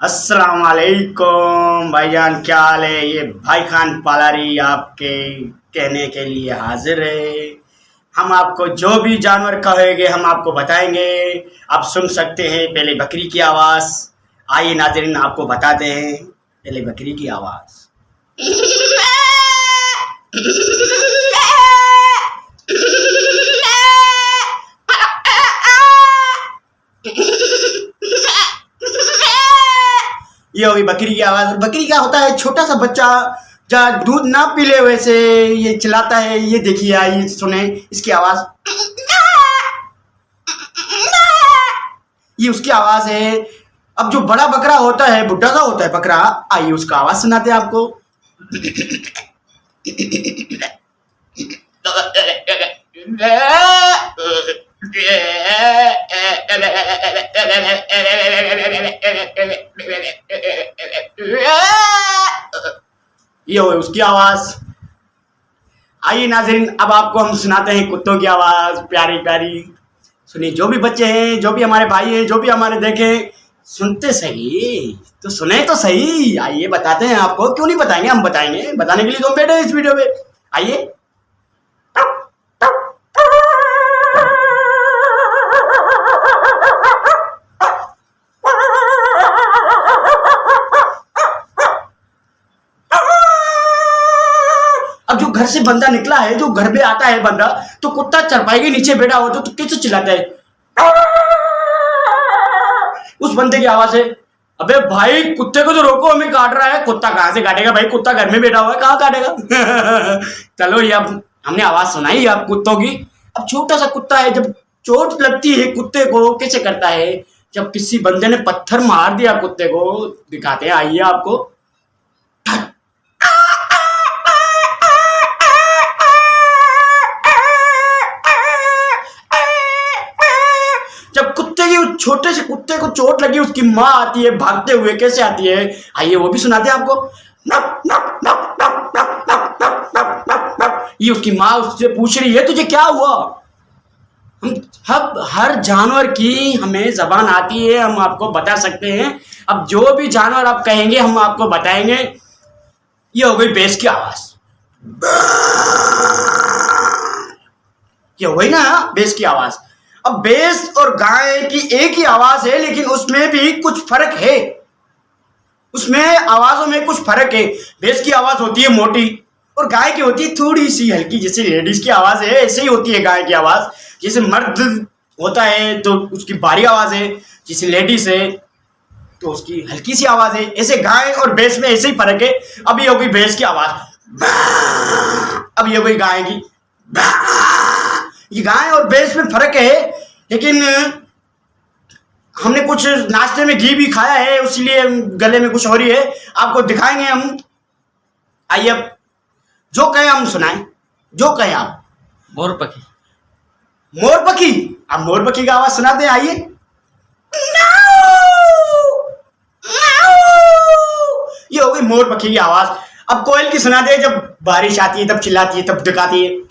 अस्सलाम वालेकुम भाईजान, क्या हाल है। ये भाई खान पालारी आपके कहने के लिए हाजिर है। हम आपको जो भी जानवर कहेंगे हम आपको बताएंगे। आप सुन सकते हैं पहले बकरी की आवाज़। आइए नाज़रीन, आपको बताते हैं पहले बकरी की आवाज़। ये होगी बकरी की आवाज़। बकरी का होता है छोटा सा बच्चा जहाँ दूध ना पीले हुए से ये चिल्लाता है। ये देखिए, आइए सुने इसकी आवाज़। ये उसकी आवाज़ है। अब जो बड़ा बकरा होता है, बुढ़ा सा होता है बकरा, आइए उसका आवाज़ सुनाते हैं आपको। ये हो उसकी आवाज़। आइए नाज़रीन, अब आपको हम सुनाते हैं कुत्तों की आवाज़, प्यारी प्यारी। सुनिए, जो भी बच्चे हैं, जो भी हमारे भाई हैं, जो भी हमारे देखें, सुनते सही तो सुने तो सही। आइए बताते हैं आपको, क्यों नहीं बताएंगे, हम बताएंगे। बताने के लिए तो हम बैठे हैं इस वीडियो में। आइए। अब जो घर से बंदा निकला है, जो घर पे आता है बंदा, तो कुत्ता चरपाई के नीचे बैठा हो तो कैसे चिल्लाता है। उस बंदे की आवाज है। अबे भाई, कुत्ते को तो रोको, हमें काट रहा है। कुत्ता कहां से काटेगा भाई, कुत्ता घर में बैठा हुआ है, कहां काटेगा। चलो, ये अब हमने आवाज सुनाई आप कुत्तों की। अब छोटा सा कुत्ता है, जब चोट लगती है कुत्ते को कैसे करता है। जब किसी बंदे ने पत्थर मार दिया कुत्ते को, दिखाते हैं, आइए आपको। जब कुत्ते की, छोटे से कुत्ते को चोट लगी, उसकी माँ आती है भागते हुए, कैसे आती है, आइए वो भी सुनाते हैं आपको। ये उसकी माँ उससे पूछ रही है, तुझे क्या हुआ। हम हर जानवर की हमें जबान आती है, हम आपको बता सकते हैं। अब जो भी जानवर आप कहेंगे हम आपको बताएंगे। ये हो गई भैंस की आवाज। ये हो गई ना भैंस की आवाज। अब भैंस और गाय की एक ही आवाज है, लेकिन उसमें भी कुछ फर्क है। उसमें आवाजों में कुछ फर्क है। भैंस की आवाज होती है मोटी और गाय की होती है थोड़ी सी हल्की। जैसे लेडीज की आवाज है, ऐसे ही होती है गाय की आवाज। जैसे मर्द होता है तो उसकी भारी आवाज है, जैसे लेडीज है तो उसकी हल्की सी आवाज है। ऐसे गाय और भैंस में ऐसे ही फर्क है। अब ये हो गई भैंस की आवाज। अब ये हो गई गाय की। ये गाय और भैंस में फर्क है, लेकिन हमने कुछ नाश्ते में घी भी खाया है, इसलिए गले में कुछ हो रही है। आपको दिखाएंगे हम। आइए, अब जो कहे हम सुनाएं, जो कहे आप। मोर पखी। मोर पखी। आप मोर पखी का आवाज सुनाते हैं, आइए। ये हो गई मोर पखी की आवाज। अब कोयल की सुनाते हैं, जब बारिश आती है तब चिल्लाती है, तब दिखाती है।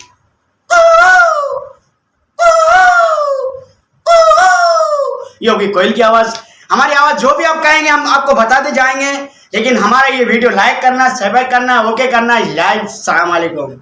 ये होगी कोयल की आवाज। हमारी आवाज जो भी आप कहेंगे हम आपको बताते जाएंगे। लेकिन हमारा ये वीडियो लाइक करना, सब्सक्राइब करना, ओके करना, लाइक। सलाम वालेकुम।